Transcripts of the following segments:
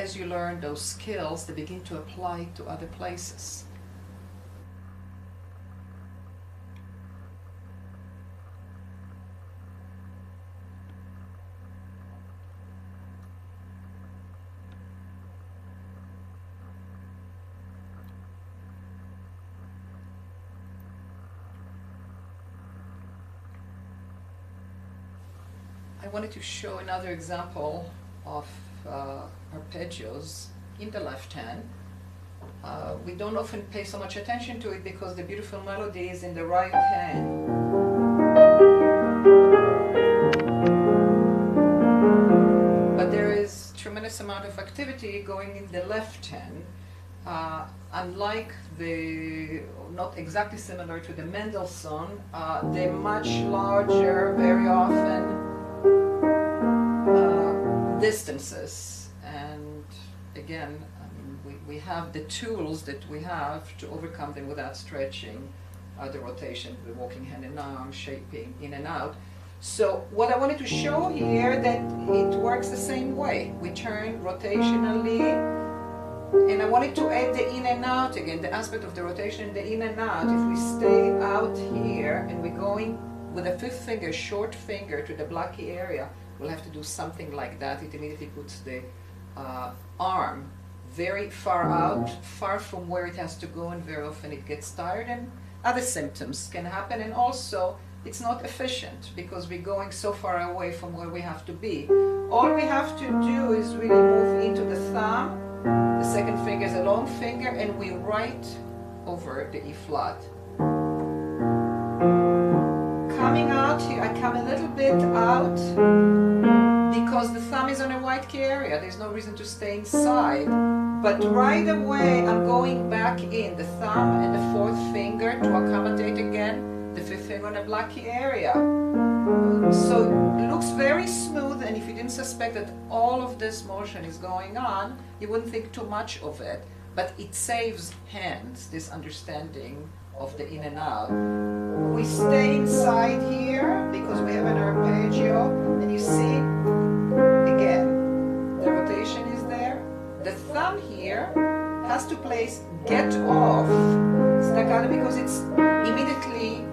as you learn those skills, they begin to apply to other places. I wanted to show another example of arpeggios in the left hand. We don't often pay so much attention to it because the beautiful melody is in the right hand. But there is tremendous amount of activity going in the left hand. Unlike not exactly similar to the Mendelssohn, they're much larger, very often, distances, and again, we have the tools that we have to overcome them without stretching the rotation, the walking hand and arm, shaping in and out. So what I wanted to show here, that it works the same way. We turn rotationally, and I wanted to add the in and out again, the aspect of the rotation, the in and out. If we stay out here and we're going with the fifth finger, short finger, to the black key area, we'll have to do something like that. It immediately puts the arm very far out, far from where it has to go, and very often it gets tired, and other symptoms can happen. And also, it's not efficient because we're going so far away from where we have to be. All we have to do is really move into the thumb. The second finger is a long finger, and we write over the E flat. Coming out here, I come a little bit out because the thumb is on a white key area. There's no reason to stay inside. But right away, I'm going back in the thumb and the fourth finger to accommodate again the fifth finger on a black key area. So it looks very smooth, and if you didn't suspect that all of this motion is going on, you wouldn't think too much of it. But it saves hands, this understanding of the in and out. We stay inside here because we have an arpeggio, and you see, again, the rotation is there. The thumb here has to place get off staccato because it's immediately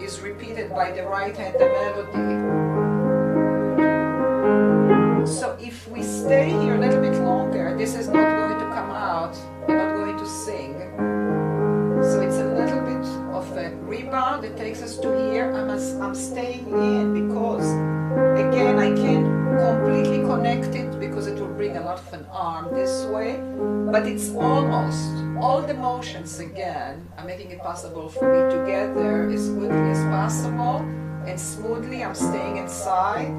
is repeated by the right hand, the melody. So if we stay here a little bit longer, this is not going to come out, we're not going to sing. So it's a little bit of a rebound that takes us to here. I'm staying in because, again, I can't completely connect it because it will bring a lot of an arm this way, but it's almost, all the motions again are making it possible for me to get there as quickly as possible, and smoothly I'm staying inside,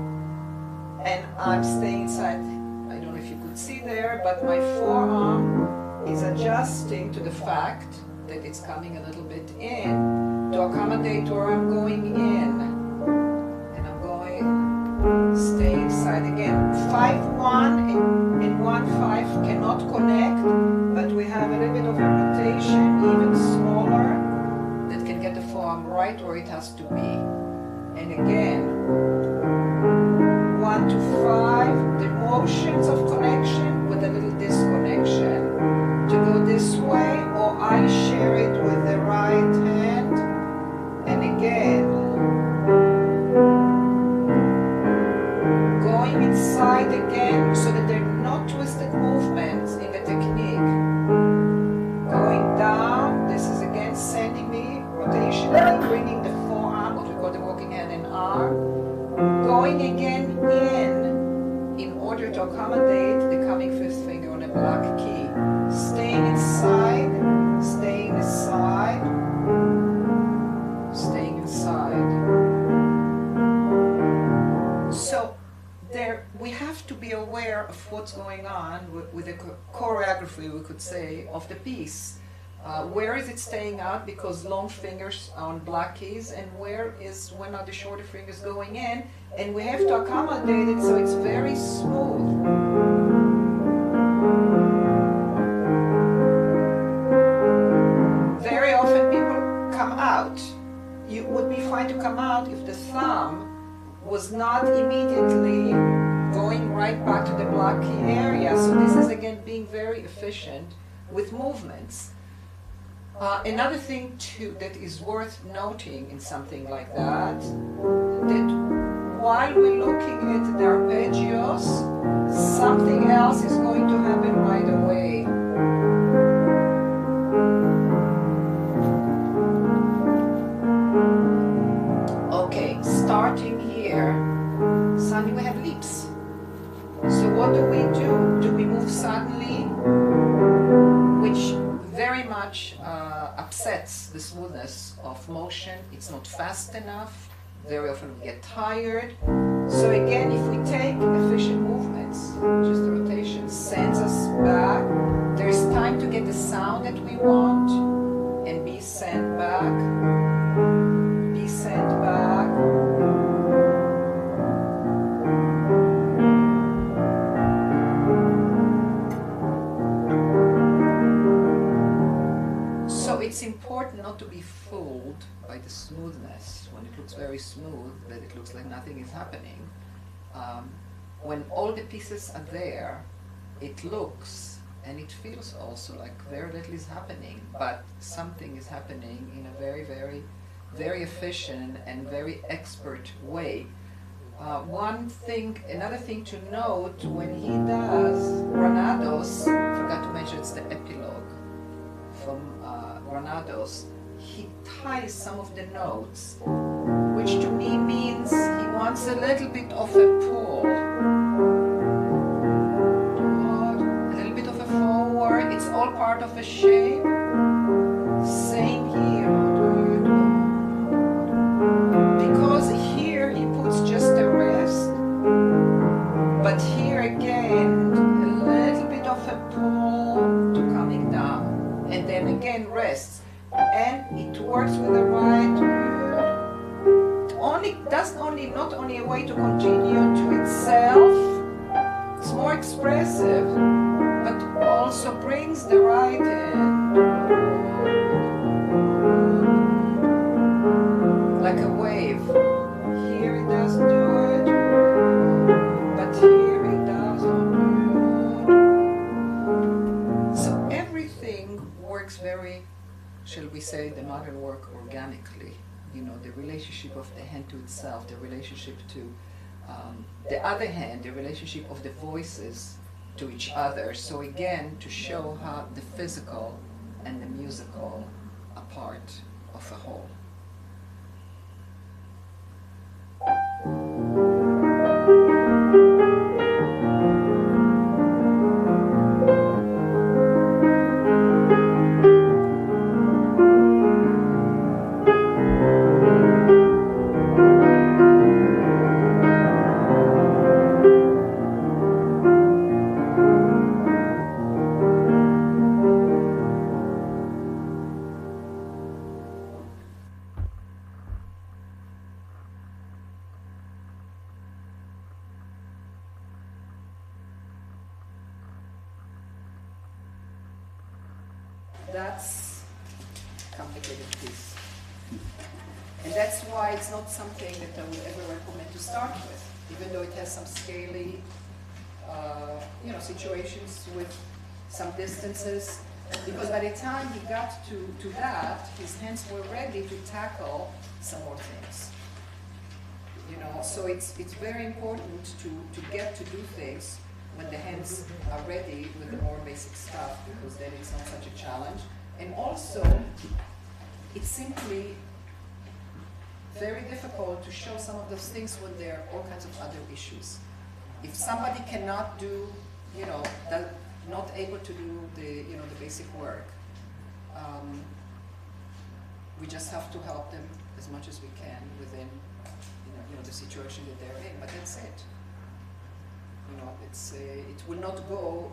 and I'm staying inside. I don't know if you could see there, but my forearm is adjusting to the fact that it's coming a little bit in to accommodate where I'm going in, and I'm going, stay inside again. 5-1 and 1-5 cannot connect, but we have a little bit of a rotation, even smaller, that can get the forearm right where it has to be. And again, 1 to 5, the motions of connection with a little disconnection to go this way, or I share it with the right hand, and again going inside again so that there are no twisted movements in the technique. Going down, this is again sending me rotationally, bringing the forearm, what we call the walking hand and arm, going again in order to accommodate the coming fifth finger on a black key. Staying inside, staying inside, staying inside. So we have to be aware of what's going on with the choreography, we could say, of the piece. Where is it staying out because long fingers are on black keys, and when are the shorter fingers going in, and we have to accommodate it so it's very smooth. Very often people come out. You would be fine to come out if the thumb was not immediately going right back to the black key area. So this is again being very efficient with movements. Another thing too that is worth noting in something like that, that while we're looking at the arpeggios, something else is going to happen right away. Okay, starting here, suddenly we have leaps. So what do? Do we move suddenly? Which very much upsets the smoothness of motion. It's not fast enough. Very often we get tired. So again, if we take efficient movements, just the rotation sends us back. There's time to get the sound that we want and be sent back. Be sent back. It's important not to be fooled by the smoothness. When it looks very smooth, that it looks like nothing is happening. When all the pieces are there, it looks and it feels also like very little is happening, but something is happening in a very, very, very efficient and very expert way. Another thing to note, when he does Granados, forgot to mention it's the epilogue from Granados, he ties some of the notes, which to me means he wants a little bit of a pull, a little bit of a forward. It's all part of a shape. Same here, because here he puts just a rest, but here again a little bit of a pull to coming down. And then again rests, and it works with the right. Not only a way to continue to itself, it's more expressive, but also brings the right in, like a wave. Here it doesn't do it, but here it doesn't do it. So everything works very, shall we say, the modern work organically. You know, the relationship of the hand to itself, the relationship to the other hand, the relationship of the voices to each other. So again, to show how the physical and the musical are part of a whole. That's a complicated piece. And that's why it's not something that I would ever recommend to start with, even though it has some scaly situations with some distances. Because by the time he got to that, his hands were ready to tackle some more things. You know, so it's very important to get to do things when the hands are ready with the more basic stuff, because then it's not such a challenge. And also, it's simply very difficult to show some of those things when there are all kinds of other issues. If somebody cannot do, not able to do the basic work, we just have to help them as much as we can within, the situation that they're in. But that's it. It will not go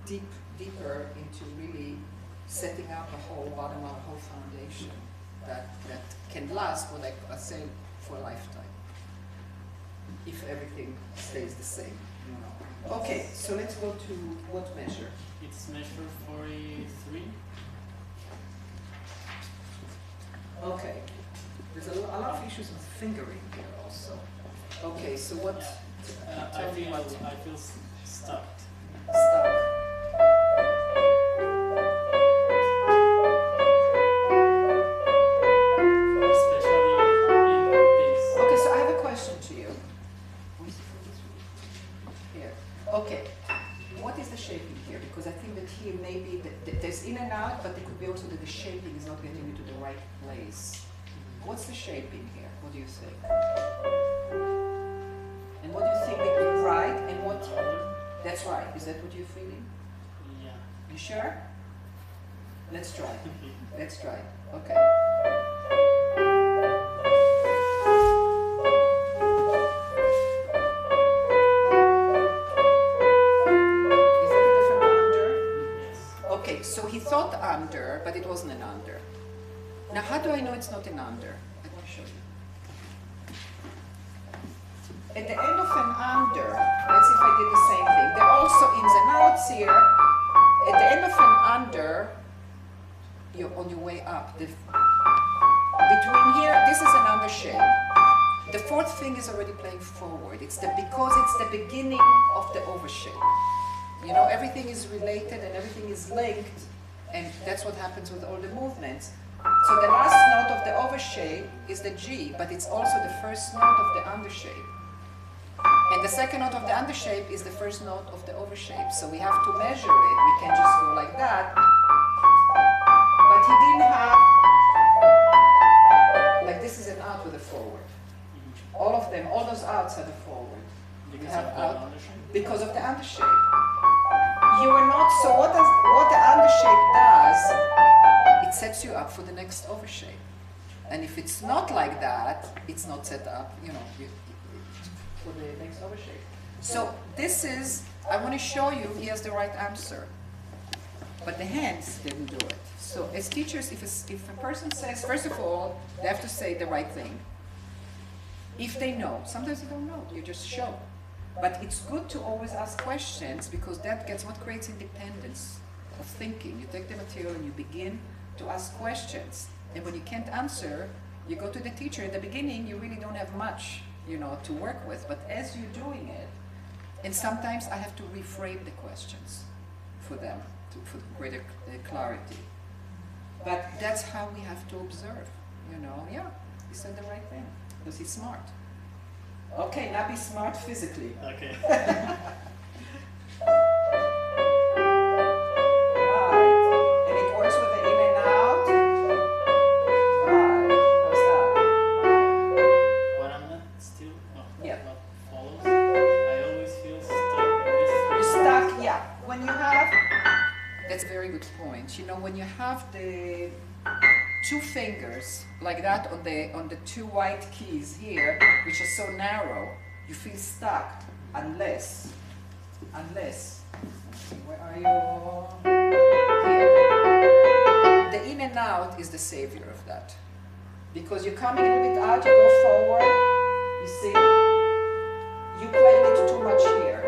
deeper into really setting up a whole bottom-up, a whole foundation that can last, what I say, for a lifetime, if everything stays the same. Okay, so let's go to what measure? It's measure 43. Okay, there's a lot of issues with fingering here also. Okay, so what Tell me what. I feel stuck. Stuck. Especially in this. Okay, so I have a question to you. Here. Okay. What is the shaping here? Because I think that here maybe there's in and out, but it could be also that the shaping is not getting you to the right place. What's the shaping here? What do you think? And what do you think that you're right? And what? That's right. Is that what you're feeling? Yeah. You sure? Let's try. Let's try. Okay. Is that a different under? Yes. Okay, so he thought under, but it wasn't an under. Now, how do I know it's not an under? I want to show you. At the end of an under, let's see if I did the same thing. There are also ins and outs here. At the end of an under, you're on your way up. Between here, this is an under shape. The fourth thing is already playing forward. Because it's the beginning of the over shape. You know, everything is related and everything is linked, and that's what happens with all the movements. So the last note of the over shape is the G, but it's also the first note of the under shape. And the second note of the under shape is the first note of the over shape. So we have to measure it. We can't just go like that. But he didn't have, like this is an out with a forward. All of them, all those outs have a forward. Because have of the out undershape? because of the under shape. You are not, so what the under shape does, it sets you up for the next over shape. And if it's not like that, it's not set up, you know, for the next over shape. So this is, I want to show you, he has the right answer. But the hands didn't do it. So as teachers, if a person says, first of all, they have to say the right thing. If they know, sometimes they don't know, you just show. But it's good to always ask questions because that gets what creates independence of thinking. You take the material and you begin to ask questions. And when you can't answer, you go to the teacher. In the beginning, you really don't have much, you know, to work with. But as you're doing it, and sometimes I have to reframe the questions for them, for greater clarity. But that's how we have to observe, you know. Yeah, he said the right thing because he's smart. Okay, now be smart physically. Okay. Right. And it works with the in and out. Right. How's that? But I'm not still, Yeah. not follows. I always feel stuck in this. You're stuck, yeah. When you have, that's a very good point. You know, when you have the two fingers like that on the two white keys here, which are so narrow, you feel stuck unless, where are you? Here. The in and out is the savior of that. Because you're coming a little bit out, you go forward, you see? You playing it too much here.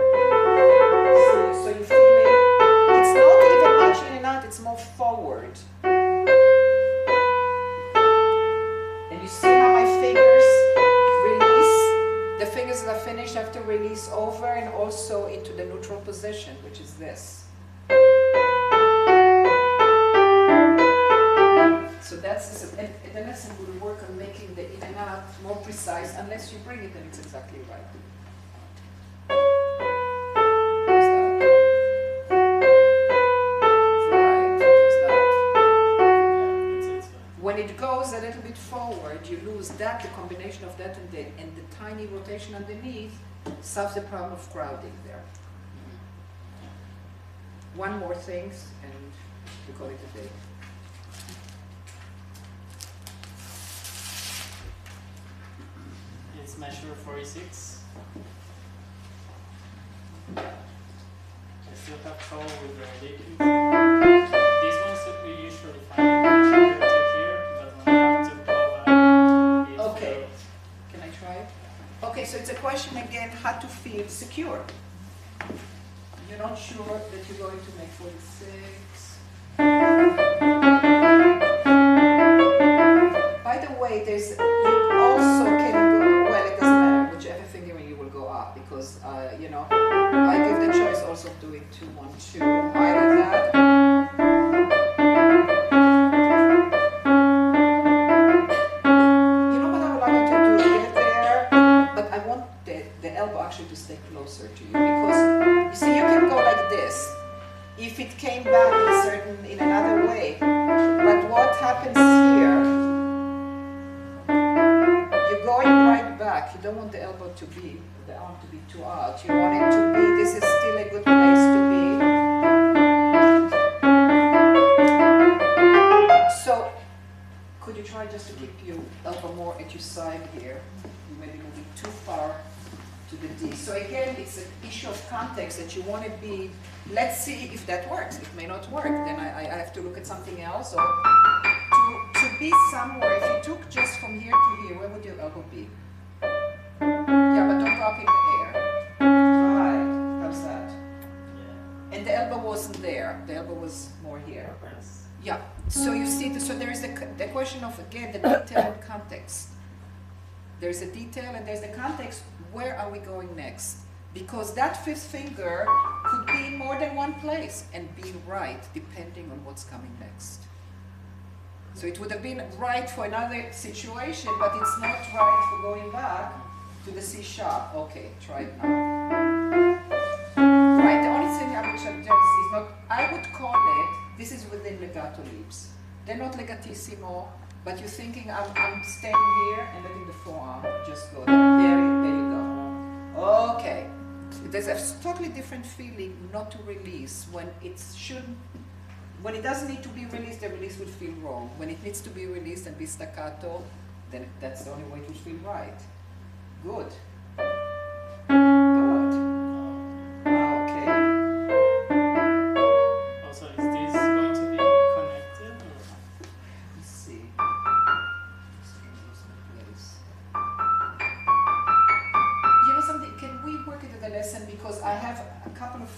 See? So you feel it, it's not even much in and out, it's more forward. And you see how my fingers release? The fingers that are finished have to release over and also into the neutral position, which is this. So that's this, and the lesson will work on making the in and out more precise, unless you bring it and it's exactly right. When it goes a little bit forward, you lose that, the combination of that and the tiny rotation underneath solves the problem of crowding there. One more thing, and we call it a day. It's measure 46. I still have trouble with the ridiculous. These ones that we usually find here to here, but when I have to go back, it Okay. fails. Can I try it? Okay, so it's a question again, how to feel secure. You're not sure that you're going to make 46. By the way, you also can go, well, it doesn't matter, whichever finger you will go up, because, you know, I give the choice also of doing 2, 1, 2, higher than that. You know what I would like you to do? Get there, but I want the elbow actually to stay closer to you, because you see, you can go like this if it came back in another way. But what happens here? You're going right back. You don't want the elbow to be, the arm to be too out. You want it to be, this is still a good place to be. So, could you try just to keep your elbow more at your side here? You may be moving too far to the D. So again, it's an issue of context that you want to be, let's see if that works. It may not work. Then I have to look at something else. Or to be somewhere, if you took just from here to here, where would your elbow be? Yeah, but don't go up in the air. Right. How's that? Yeah. And the elbow wasn't there. The elbow was more here. Yeah. So you see, so there is the question of, again, the detail and context. There's a detail and there's the context. Where are we going next? Because that fifth finger could be in more than one place and be right depending on what's coming next. So it would have been right for another situation, but it's not right for going back to the C sharp. Okay, try it now. Right, the only thing I would suggest is not, I would call it, this is within legato leaps. They're not legatissimo, but you're thinking I'm standing here and letting the forearm just go there. There you go. Okay. There's a totally different feeling not to release when it shouldn't. When it doesn't need to be released, the release will feel wrong. When it needs to be released and be staccato, then that's the only way it will feel right. Good. Good. Okay. Also, is this going to be connected? Let's see. You know something, can we work into the lesson, because I have a couple of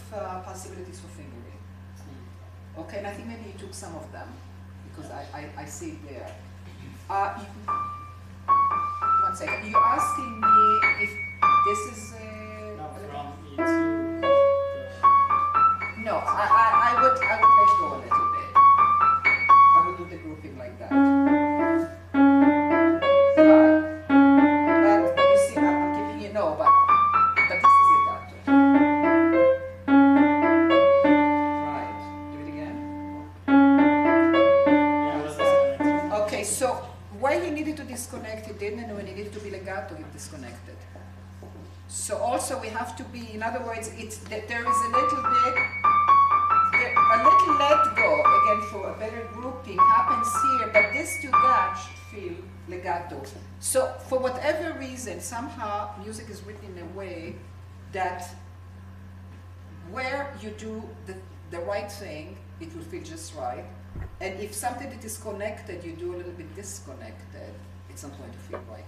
possibilities for fingering. Okay, and I think maybe you took some of them, because I see it there. One second, you're asking me if this is No, from E to the... No, I would let go a little bit. I would do the grouping like that. Right. But you see, I'm keeping it, no, but this is legato. Right, do it again. Yeah, was disconnected. Okay, so where he needed to disconnect, he didn't, and when he needed to be legato, he disconnected. So also we have to be, in other words, it's that there is a little bit, a little let go, again for a better grouping, happens here, but this to that should feel legato. So for whatever reason, somehow music is written in a way that where you do the right thing, it will feel just right. And if something that is connected, you do a little bit disconnected, it's not going to feel right.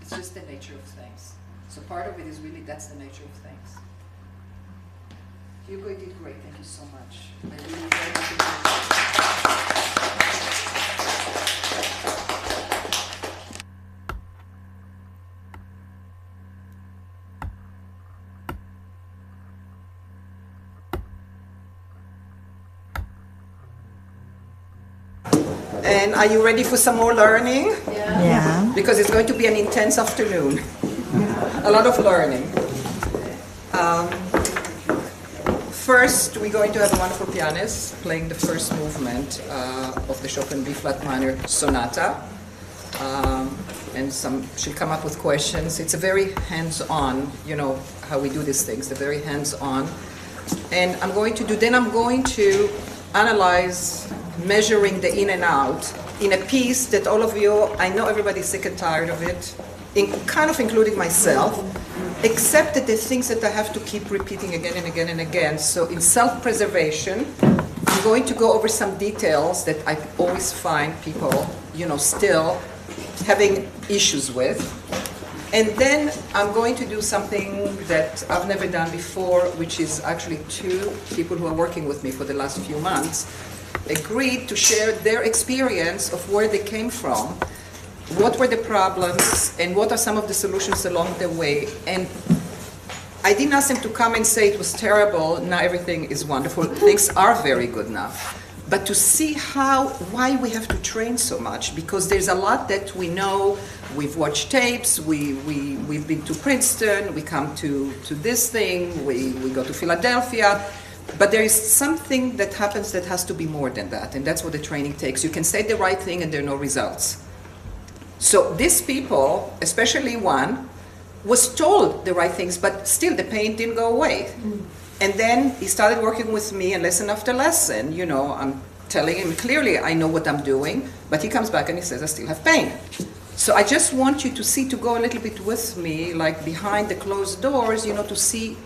It's just the nature of things. So part of it is really, that's the nature of things. Hugo, you did great. Thank you so much. I really enjoyed it. And are you ready for some more learning? Yeah. Because it's going to be an intense afternoon. A lot of learning. First, we're going to have a wonderful pianist playing the first movement of the Chopin B-flat minor sonata. And she'll come up with questions. It's a very hands-on, you know, how we do these things, they're very hands-on. And I'm going to analyze measuring the in and out in a piece that all of you, I know everybody's sick and tired of it, kind of including myself, except that there's things that I have to keep repeating again and again and again. So in self-preservation, I'm going to go over some details that I always find people, you know, still having issues with. And then I'm going to do something that I've never done before, which is actually two people who are working with me for the last few months agreed to share their experience of where they came from, what were the problems, and what are some of the solutions along the way. And I didn't ask him to come and say it was terrible, now everything is wonderful. Things are very good now. But to see why we have to train so much, because there's a lot that we know, we've watched tapes, we've been to Princeton, we come to this thing, we go to Philadelphia, but there is something that happens that has to be more than that, and that's what the training takes. You can say the right thing and there are no results. So these people, especially one, was told the right things, but still the pain didn't go away. And then he started working with me, and lesson after lesson, you know, I'm telling him clearly I know what I'm doing, but he comes back and he says I still have pain. So I just want you to see, to go a little bit with me, like behind the closed doors, you know, to see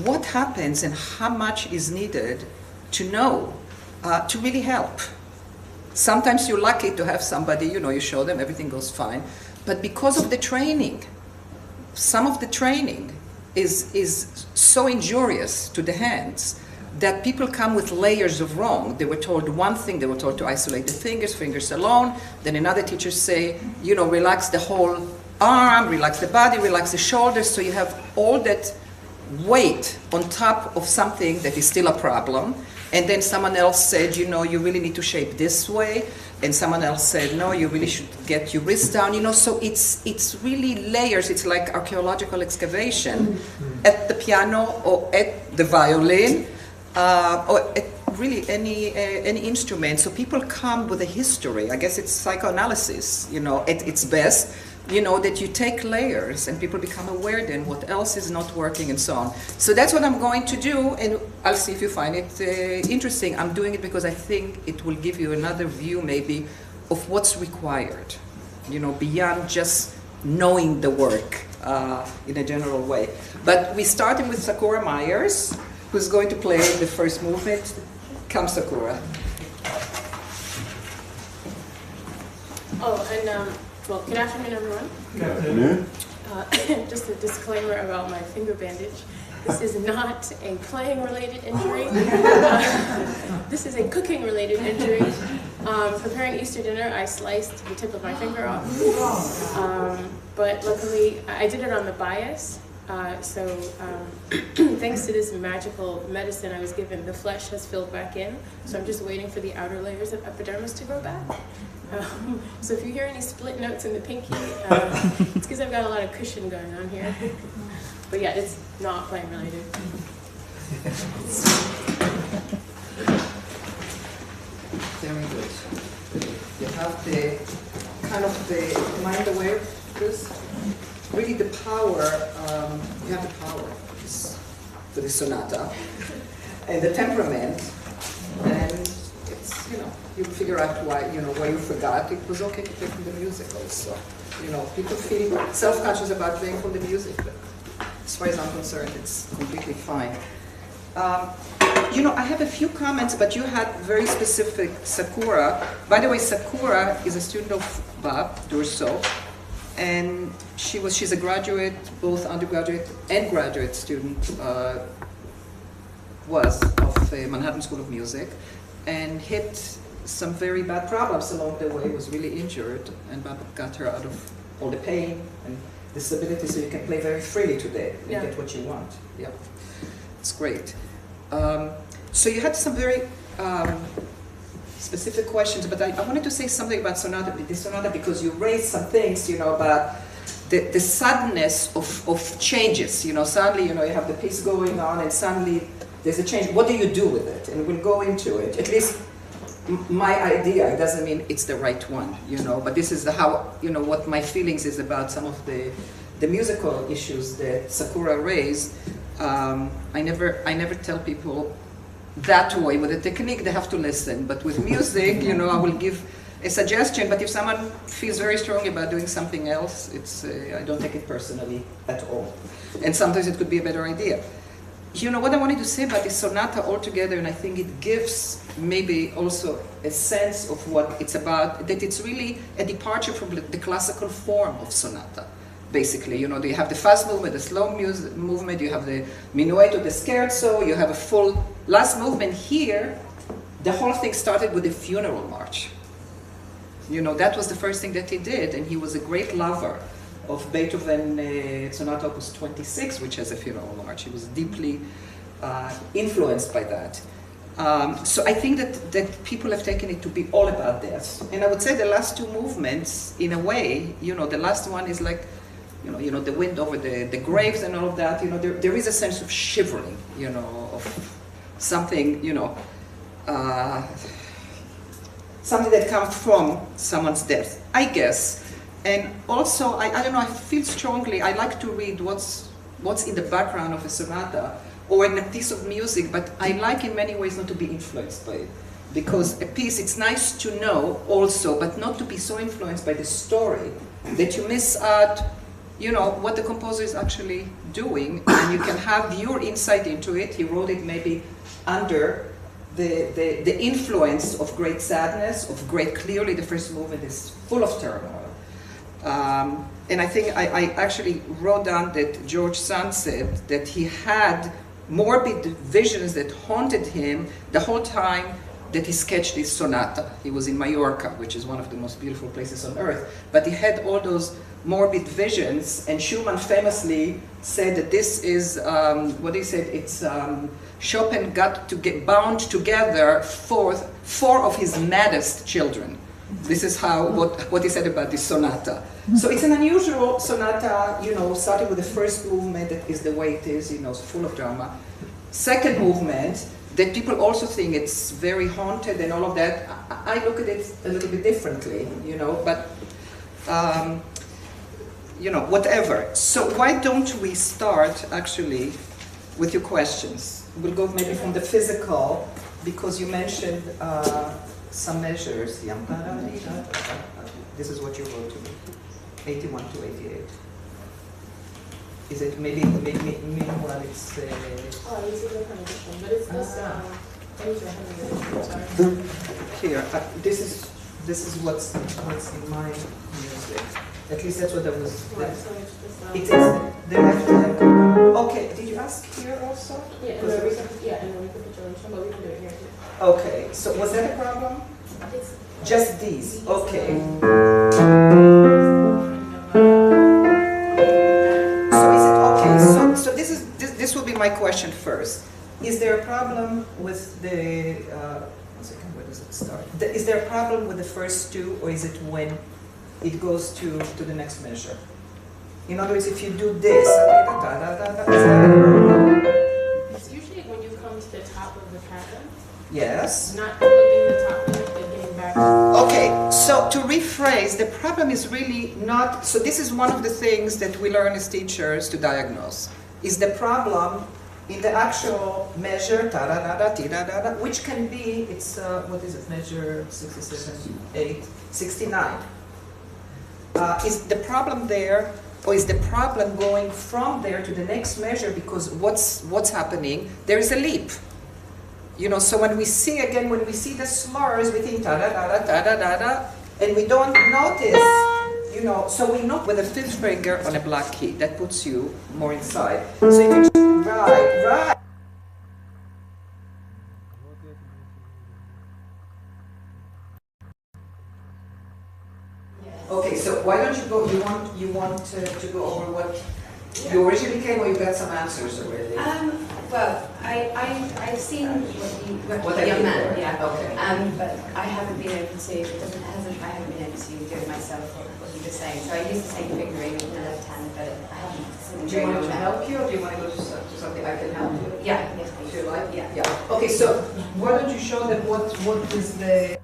what happens and how much is needed to know, to really help. Sometimes you're lucky to have somebody, you know, you show them, everything goes fine. But because of the training, some of the training is so injurious to the hands that people come with layers of wrong. They were told one thing, they were told to isolate the fingers alone. Then another teacher say, you know, relax the whole arm, relax the body, relax the shoulders. So you have all that weight on top of something that is still a problem. And then someone else said, you know, you really need to shape this way. And someone else said, no, you really should get your wrist down, you know. So it's really layers. It's like archaeological excavation at the piano or at the violin or at really any instrument. So people come with a history. I guess it's psychoanalysis, you know, at its best. You know, that you take layers and people become aware then what else is not working and so on. So that's what I'm going to do, and I'll see if you find it interesting. I'm doing it because I think it will give you another view maybe of what's required, you know, beyond just knowing the work in a general way. But we started with Sakura Myers, who's going to play the first movement. Come, Sakura. Oh, and well, good afternoon, everyone. Good afternoon. Just a disclaimer about my finger bandage. This is not a playing-related injury. This is a cooking-related injury. Preparing Easter dinner, I sliced the tip of my finger off. But luckily, I did it on the bias. Thanks to this magical medicine I was given, the flesh has filled back in. So I'm just waiting for the outer layers of epidermis to grow back. So if you hear any split notes in the pinky, it's because I've got a lot of cushion going on here. But yeah, it's not playing related. Very good. You have the kind of the mind aware of this. Really the power, you have the power for this sonata and the temperament, and it's, you know, you figure out why, you know, why you forgot. It was okay to play from the music also. You know, people feel self-conscious about playing from the music, but as far as I'm concerned, it's completely fine. You know, I have a few comments, but you had very specific Sakura. By the way, Sakura is a student of Bob Durso, and she's a graduate, both undergraduate and graduate student, was of Manhattan School of Music, and hit some very bad problems along the way, was really injured, and Bob got her out of all the pain and disability, so you can play very freely today and get what you want. Yeah, it's great. So you had some very specific questions, but I wanted to say something about this sonata, because you raised some things, you know, about the suddenness of changes. You know, suddenly, you know, you have the piece going on, and suddenly there's a change. What do you do with it? And we'll go into it. At least my idea. It doesn't mean it's the right one, you know, but this is how, you know, what my feelings is about some of the musical issues that Sakura raised. I never tell people that way. With a technique, they have to listen. But with music, you know, I will give a suggestion. But if someone feels very strongly about doing something else, it's I don't take it personally at all. And sometimes it could be a better idea. You know, what I wanted to say about this sonata altogether, and I think it gives maybe also a sense of what it's about, that it's really a departure from the classical form of sonata. Basically, you know, you have the fast movement, the slow movement, you have the minuetto, the scherzo, you have a full last movement. Here, the whole thing started with a funeral march. You know, that was the first thing that he did, and he was a great lover of Beethoven Sonata Opus 26, which has a funeral march. He was deeply influenced by that. So I think that people have taken it to be all about death. And I would say the last two movements, in a way, the last one is like, the wind over the graves and all of that, there is a sense of shivering, of something, something that comes from someone's death, I guess. And also, I don't know, I feel strongly, I like to read what's in the background of a sonata or in a piece of music, but I like in many ways not to be influenced by it. Because a piece, it's nice to know also, but not to be so influenced by the story that you miss out, what the composer is actually doing, and you can have your insight into it. He wrote it maybe under the influence of great sadness, clearly the first movement is full of turmoil. And I think I actually wrote down that George Sand said that he had morbid visions that haunted him the whole time that he sketched this sonata. He was in Mallorca, which is one of the most beautiful places on earth, but he had all those morbid visions, and Schumann famously said that this is, what he said, it's Chopin got to get bound together four of his maddest children. This is what he said about this sonata. So it's an unusual sonata, starting with the first movement that is the way it is, full of drama. Second movement, that people also think it's very haunted and all of that. I look at it a little bit differently, but whatever. So why don't we start actually with your questions? We'll go maybe from the physical, because you mentioned some measures. This is what you wrote to me, 81 to 88. Is it maybe meanwhile it's... Oh, I used to go from this one, but it's this, here, this is what's in my music. At least that's what I was... It is the left hand. Okay, did you ask here also? Yeah, and the recapitulation, but we can do it here too. Okay, so was that a problem? It's Just these, okay. So this will be my question first. Is there a problem with the, one second, where does it start? Is there a problem with the first two, or is it when it goes to the next measure? In other words, if you do this, is that a problem? It's usually when you come to the top of the pattern. Yes. Not flipping the top note, but getting back. Okay, so to rephrase, the problem is really not, so this is one of the things that we learn as teachers to diagnose. Is the problem in the actual measure, which can be, it's, what is it, measure 67, 8, 69. Is the problem there, or is the problem going from there to the next measure, because what's happening? There is a leap. So when we see the slurs, we think da-da-da-da-da-da-da, and we don't notice, so we note with a fifth finger on a black key. That puts you more inside. So if you just right. Okay, so why don't you go, you want to go over what you originally came, or you got some answers already? Well, I've seen what I the young did man, there. yeah. Okay. But I haven't been able to, I haven't been able to do it myself, what he was saying. So I used the same fingering in the left hand, but I haven't. Do you want me to help you, or do you want to go to something I can help you? Yeah, yes, please. Do you like? Yeah. Okay, so why don't you show them what is the...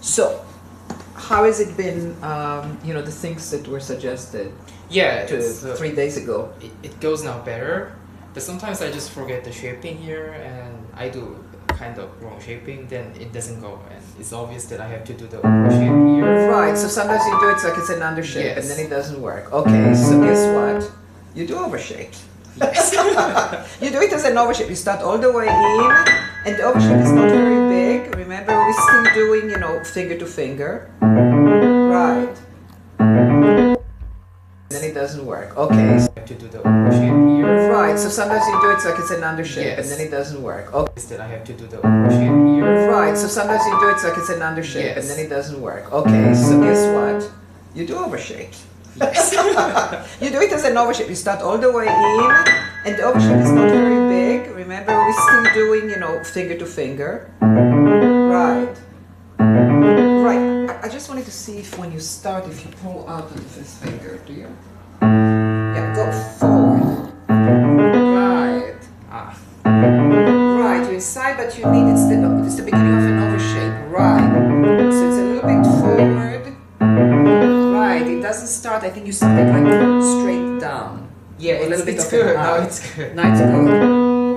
So, how has it been, you know, the things that were suggested Yeah, 3 days ago? it goes now better, but sometimes I just forget the shaping here and I do kind of wrong shaping, then it doesn't go, and it's obvious that I have to do the shape here. Right, so sometimes you do it like it's an undershape and Yes. then it doesn't work. Okay, so guess what? You do overshape. Yes. You do it as an overshape. You start all the way in, and the overshape is not very big. Remember, we're still doing, you know, finger to finger. Right. Then it doesn't work. Okay. I have to do the shape here. Right, so sometimes you do it like it's an undershape and Yes. then it doesn't work. Okay. Is that I have to do the shape here. Right, so sometimes you do it like it's an undershape and Yes. then it doesn't work. Okay, so guess what? You do overshape. Yes. You do it as an overshape. You start all the way in, and the overshape is not very big. Remember, we're still doing, you know, finger to finger. Right. Right. I just wanted to see if when you start, if you pull out the fifth finger, do you? Yeah, go forward. Right. Ah. Right, you're inside, but you need, it's the beginning of an overshape. Right. So it's a little bit forward. Right, it doesn't start, I think you start it like straight down. Yeah, A little bit it's of good. an Now up. it's good. Now it's good.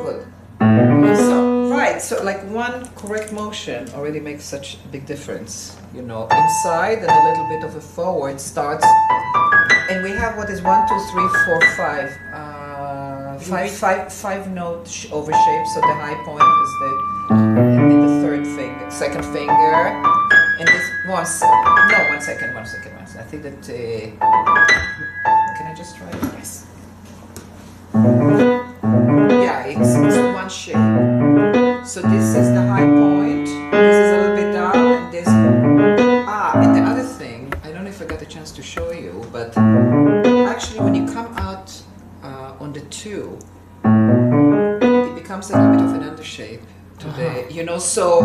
Good. So, right, so like one correct motion already makes such a big difference. You know, inside and a little bit of a forward starts, and we have what is 1, 2, 3, 4, 5. Five note overshape. So the high point is in the third finger, second finger, and this one second. I think that. Can I just try it? Yes. Yeah, it's one shape. So this is the high point. This is a little bit down, and this. And the other thing, I don't know if I got a chance to show you, but actually, when you come out on the 2, it becomes a little bit of an undershape to the, you know. So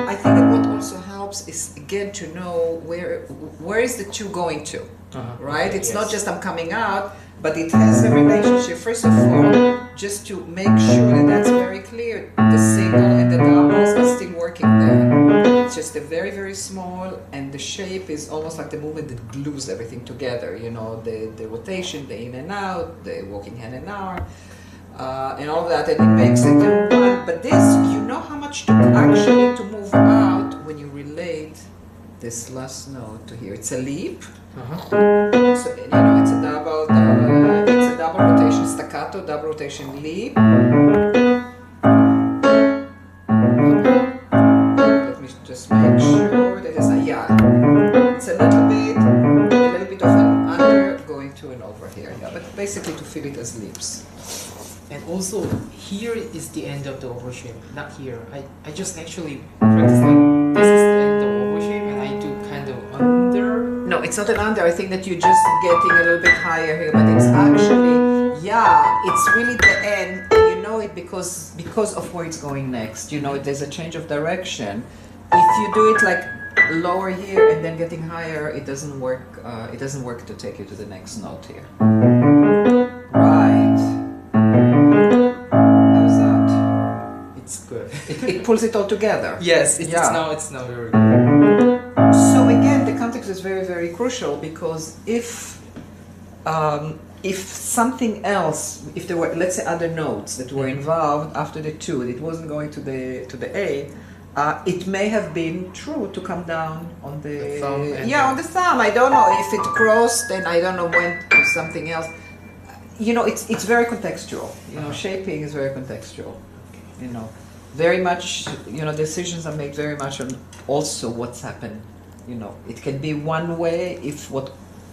I think that what also helps is again to know where is the 2 going to. Right? It's not just I'm coming out, but it has a relationship. First of all, just to make sure that that's very clear, the single and the doubles are still working there. It's just a very, very small, and the shape is almost like the movement that glues everything together. You know, the rotation, the in and out, the walking hand and arm, and all that, and it makes it one. But this, you know how much to actually to move out when you relate this last note to here. It's a leap. So, you know, it's a double rotation staccato, double rotation leap. Let me just make sure that it's it's a little bit of an under going to and over here. Yeah, but basically to feel it as leaps. And also, here is the end of the overshape, not here. I just actually practice like this is the end of overshape, and I do kind of under. No, it's not an under. I think that you're just getting a little bit higher here, but it's actually, it's really the end. And you know it because of where it's going next. You know, there's a change of direction. If you do it like lower here and then getting higher, it doesn't work. It doesn't work to take you to the next note here. Right. How's that? It's good. It pulls it all together. Yes, it's now very good. So again, the context is very, very crucial, because if something else, if there were, let's say, other notes that were involved after the 2, it wasn't going to the A, it may have been true to come down on the thumb. on the thumb. I don't know if it crossed, and I don't know when to something else. You know, it's very contextual. You know, shaping is very contextual. You know, very much. You know, decisions are made very much on also what's happened. You know, it can be one way if what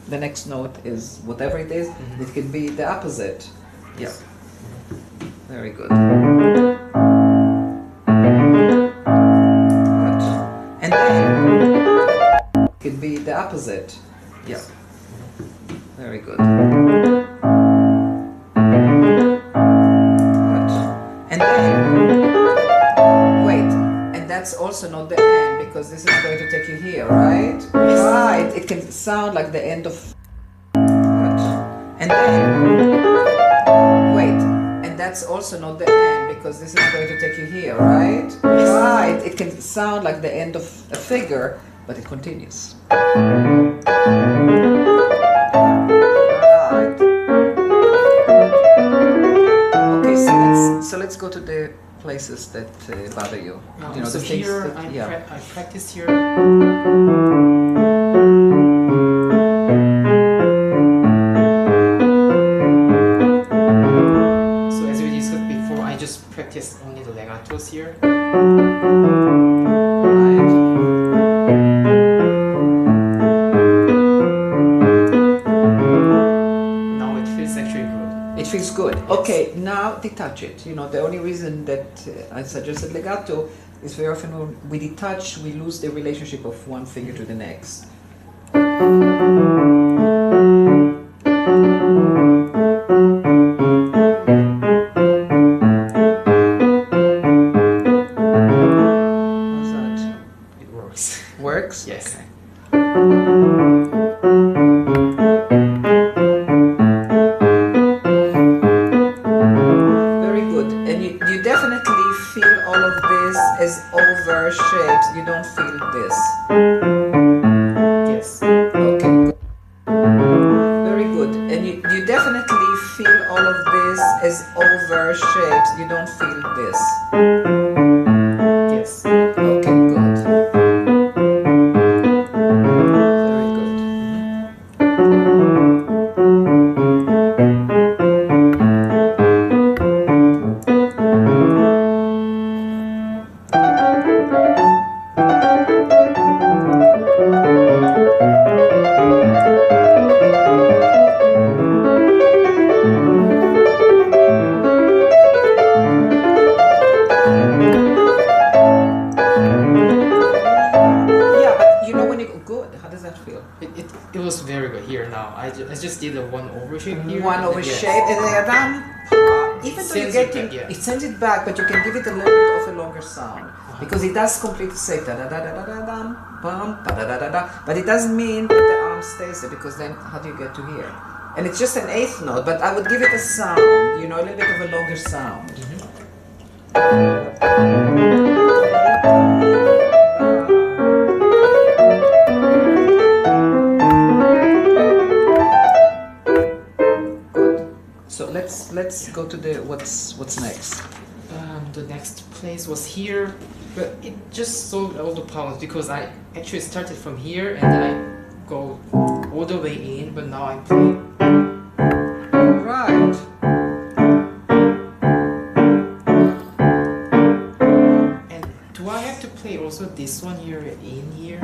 the next note is whatever it is. It can be the opposite. Yeah. Very good. Good. And then it can be the opposite. Yeah. Very good. Good. And then wait, and that's also not the end, because because this is going to take you here, right? Right. It can sound like the end of. And then wait, and that's also not the end because this is going to take you here, right? Right. It can sound like the end of a figure, but it continues. Right. Okay, so let's go to the places that bother you. You know, so the things here that, yeah. I practice here. So as we discussed before, I just practice only the legatos here. Now it feels actually good. It feels good. Okay, now detach it. You know, the only reason that I suggested legato is very often when we detach, we lose the relationship of one finger to the next. How's that? It works. Works? Yes. Okay. Very good. And you definitely feel all of this as over shapes. You don't feel this. Yes. Okay, good. Very good. And you definitely feel all of this as over shapes. You don't feel this. Yes. Okay, good. Very good. Yeah, but you know when you go good, how does that feel? It was very good here now. I just did a one over shape here. One and over then- yes. shape and then done. Even though you Sends get it back, yeah. it sends it back, but you can give it a little bit of a longer sound because it does completely say da da da da da da da bum da da da da da. But it doesn't mean that the arm stays there because then how do you get to here? And it's just an eighth note, but I would give it a sound, you know, a little bit of a longer sound. Good. So let's go to the what's next. The next place was here, but it just solved all the problems because I actually started from here and then I go all the way in, but now I play. Right. And do I have to play also this one here in here?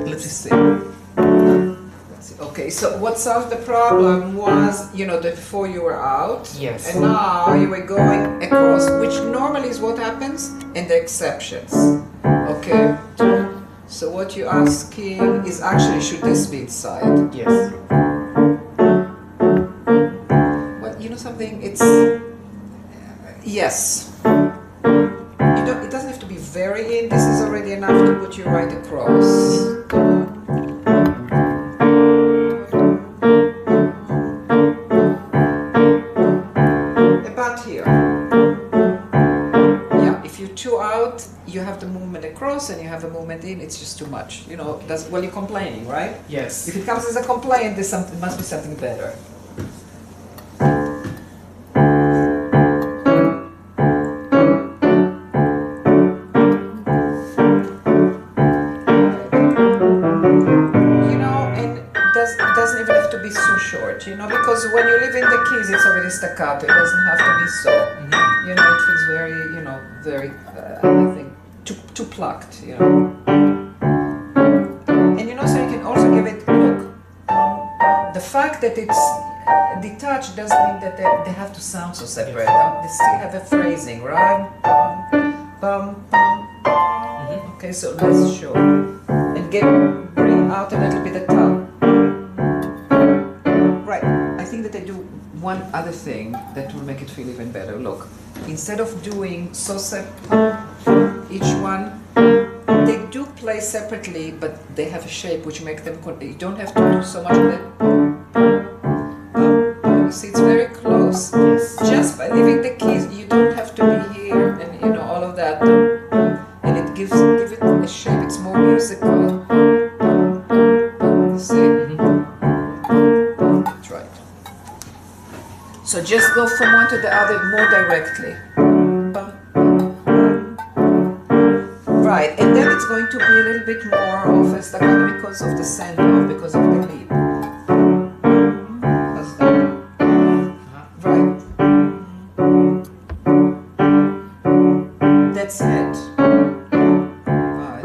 Let's see. Let's see. Okay, so what solved the problem was, you know, that before you were out, Yes. and now you were going across, which normally is what happens, and the exceptions. Okay. So what you're asking is actually, should this be inside? Yes. Well, you know something? It's yes. It doesn't have to be very in. This is already enough to put you right across. About here. Yeah, if you two out, you have the movement across and you have the movement in. It's just too much. You know, that's well, you're complaining, right? Yes. If it comes as a complaint, there's something, must be something better. You know, and it doesn't even have to be so short, you know, because when you live in the keys, it's already staccato. It doesn't have to be so. You know, it feels very, you know, very, I think, too plucked, you know. And you know, so you can also give it, look, the fact that it's detached doesn't mean that they have to sound so separate. They still have a phrasing, right? Bum, bum, bum. Okay, so let's show. And bring out a little bit of tongue. Right, I think that they do one other thing that will make it feel even better. Look, instead of doing so each one, they do play play separately, but they have a shape which makes them. You don't have to do so much of that. You see, it's very close. Yes. Just by leaving the keys, you don't have to be here and you know all of that. And it give it a shape. It's more musical. You see? That's right. So just go from one to the other more directly. Right, and then it's going to be a little bit more of a staccato because of the send off, because of the leap. Right. That's it. Right.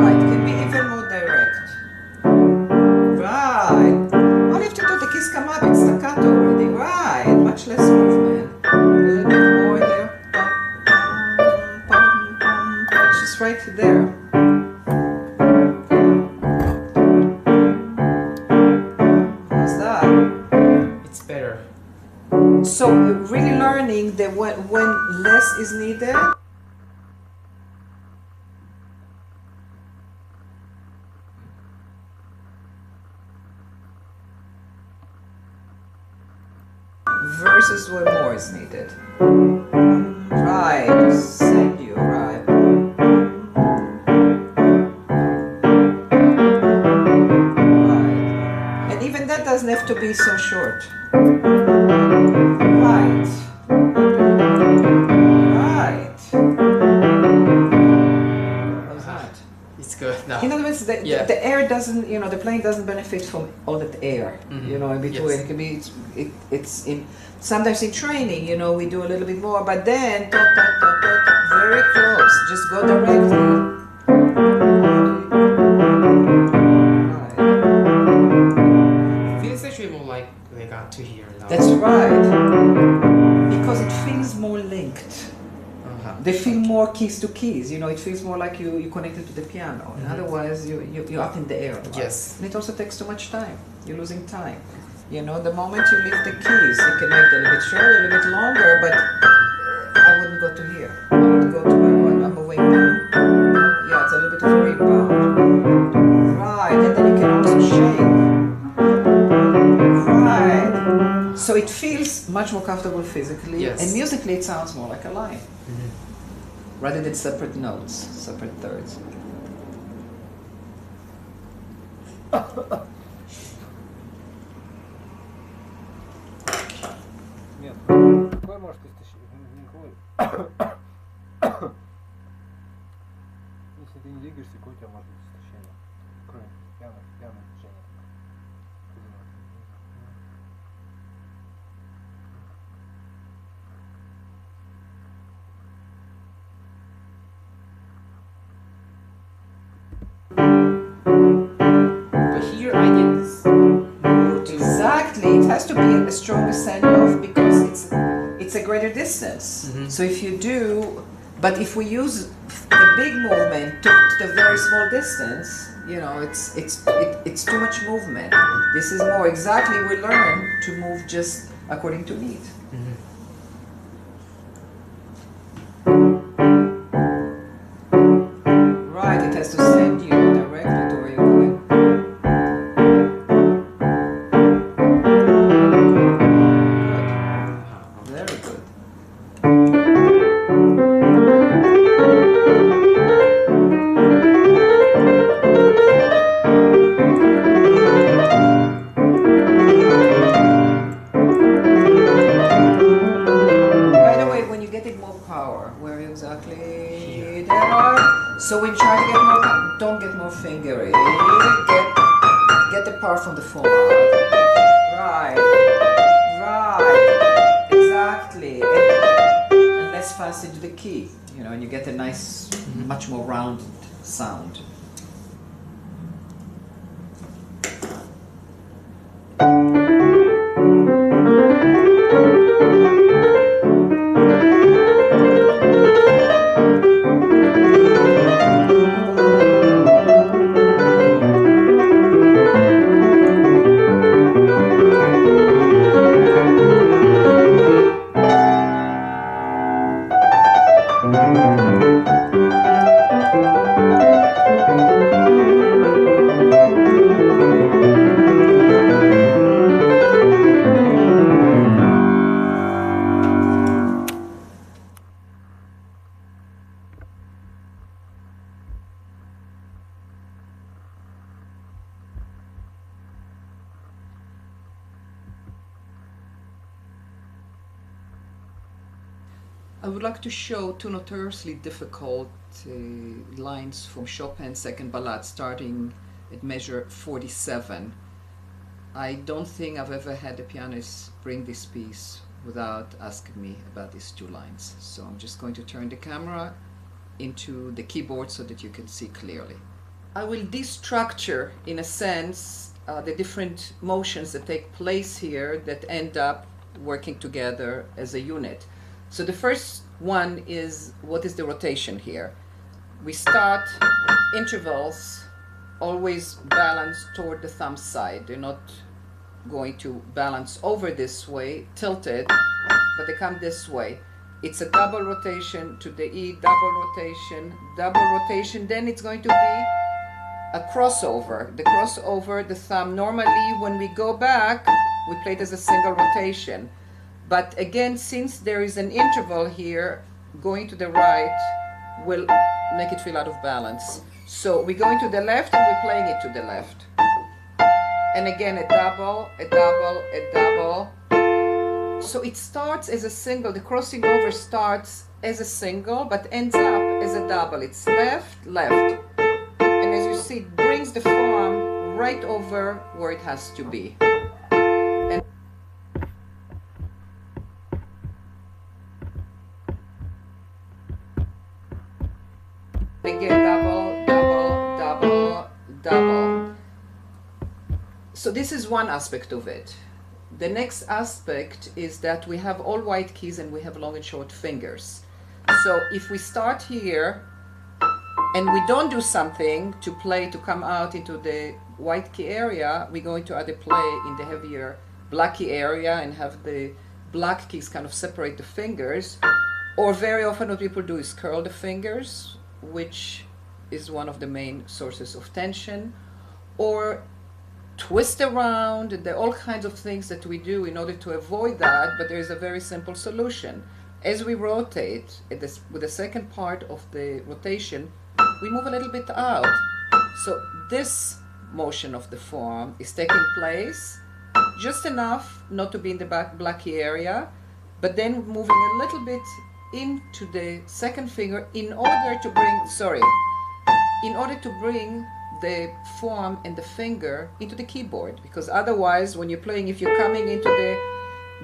Right, can be even more direct. Right. All you have to do, the keys come up, it's staccato already. Right, much less movement. A little bit more here. It's just right there. How's that? It's better. So really learning that when less is needed. Versus when more is needed. Right, send you, right. Right. And even that doesn't have to be so short. Right. Right. How's that? It's good now. In other words, the air doesn't, you know, the plane doesn't benefit from all that air, you know, in between. Yes. It can be, it's in, sometimes in training, you know, we do a little bit more, but then, very close, just go directly. Right. Feels actually more like they got to here now. That's right, because it feels more linked. They feel more keys to keys, you know, it feels more like you connected to the piano. And otherwise, you're up in the air. Yes. And it also takes too much time. You're losing time. You know, the moment you leave the keys, you can make them a little bit shorter, a little bit longer, but I wouldn't go to here. I would go to where I'm away now. Yeah, it's a little bit of a rebound. Right, and then you can also shake. Right. So it feels much more comfortable physically, Yes. and musically it sounds more like a line. Rather than separate notes, separate thirds. Нет. Какой может истощение? Никакой. Если ты не двигаешься, какое у тебя может быть истощение? Кроме пьяно движения. But here I get this more to Exactly, it has to be a stronger send-off because it's a greater distance. So if you do, but if we use the big movement to the very small distance, you know, it's too much movement. This is more exactly, we learn to move just according to need. Right, it has to send you directly to where you're going. Good. Very good. By the way, when you're getting more power, where exactly there are? So when you try to get more, don't get more fingery. Get the power from the phone. Right, right, exactly. And less fast into the key, you know, and you get a nice, much more rounded sound. I would like to show two notoriously difficult lines from Chopin's Second Ballade, starting at measure 47. I don't think I've ever had a pianist bring this piece without asking me about these two lines. So I'm just going to turn the camera into the keyboard so that you can see clearly. I will destructure, in a sense, the different motions that take place here that end up working together as a unit. So the first one is, what is the rotation here? We start intervals always balanced toward the thumb side. They're not going to balance over this way, tilted, but they come this way. It's a double rotation to the E, double rotation, then it's going to be a crossover. The crossover, the thumb, normally when we go back, we play it as a single rotation. But again, since there is an interval here, going to the right will make it feel out of balance. So we're going to the left and we're playing it to the left. And again, a double, a double, a double. So it starts as a single. The crossing over starts as a single, but ends up as a double. It's left, left. And as you see, it brings the form right over where it has to be. Again, double, double, double, double. So this is one aspect of it. The next aspect is that we have all white keys and we have long and short fingers. So if we start here and we don't do something to play to come out into the white key area, we're going to either play in the heavier black key area and have the black keys kind of separate the fingers, or very often what people do is curl the fingers, which is one of the main sources of tension, or twist around. There are all kinds of things that we do in order to avoid that, but there is a very simple solution. As we rotate, with the second part of the rotation, we move a little bit out. So this motion of the form is taking place just enough not to be in the black key area, but then moving a little bit into the second finger in order to bring the form and the finger into the keyboard, because otherwise when you're playing, if you're coming into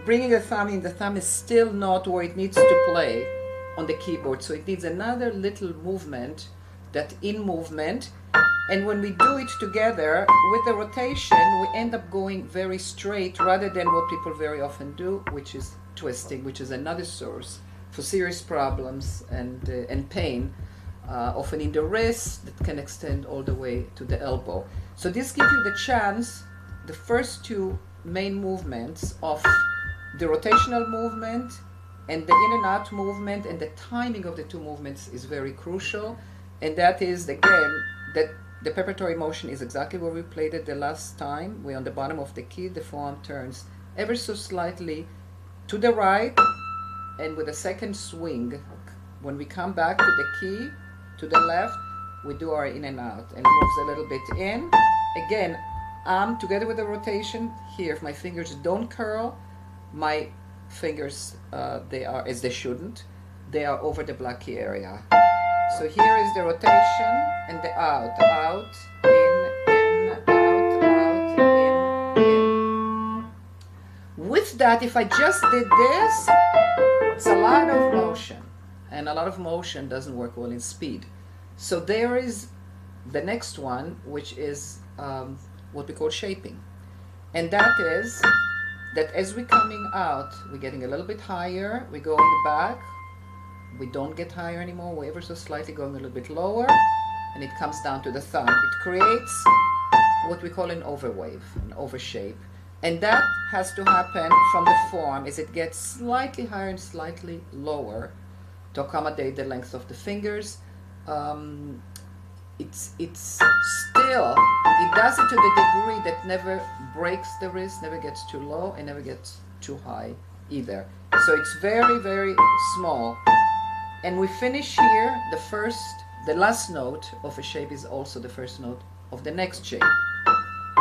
bringing the thumb in, the thumb is still not where it needs to play on the keyboard, so it needs another little movement, that in movement. And when we do it together with the rotation, we end up going very straight rather than what people very often do, which is twisting, which is another source for serious problems and pain, often in the wrist that can extend all the way to the elbow. So this gives you the chance, the first two main movements of the rotational movement and the in and out movement, and the timing of the two movements is very crucial. And that is, again, that the preparatory motion is exactly where we played it the last time. We're on the bottom of the key, the form turns ever so slightly to the right, and with a second swing, when we come back to the key, to the left, we do our in and out, and it moves a little bit in. Again, together with the rotation here, if my fingers don't curl, my fingers, they are, as they shouldn't, they are over the black key area. So here is the rotation and the out, out, in, out, in. With that, if I just did this, it's a lot of motion, and a lot of motion doesn't work well in speed. So there is the next one, which is what we call shaping. And that is that as we're coming out, we're getting a little bit higher, we go in the back, we don't get higher anymore, we're ever so slightly going a little bit lower, and it comes down to the thumb. It creates what we call an overwave, an overshape. And that has to happen from the form as it gets slightly higher and slightly lower. to accommodate the length of the fingers. It's still, it does it to the degree that never breaks the wrist, never gets too low, and never gets too high either. So it's very, very small. And we finish here, the last note of a shape is also the first note of the next shape.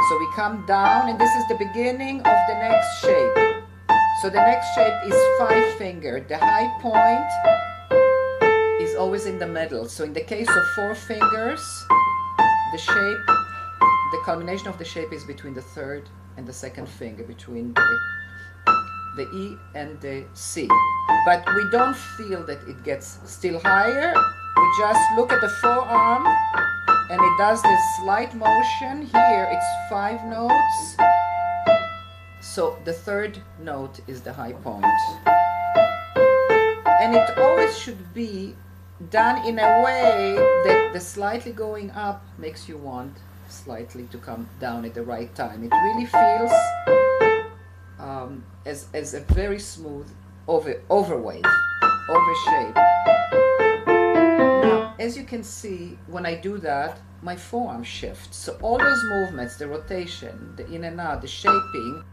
So we come down, and this is the beginning of the next shape. So the next shape is 5-fingered. The high point is always in the middle. So in the case of 4 fingers, the culmination of the shape is between the third and the second finger, between the E and the C. But we don't feel that it gets still higher. We just look at the forearm, and it does this slight motion. Here it's 5 notes. So the third note is the high point. And it always should be done in a way that the slightly going up makes you want slightly to come down at the right time. It really feels as a very smooth overweight, shape. Now, as you can see, when I do that, my forearm shifts. So all those movements, the rotation, the in and out, the shaping,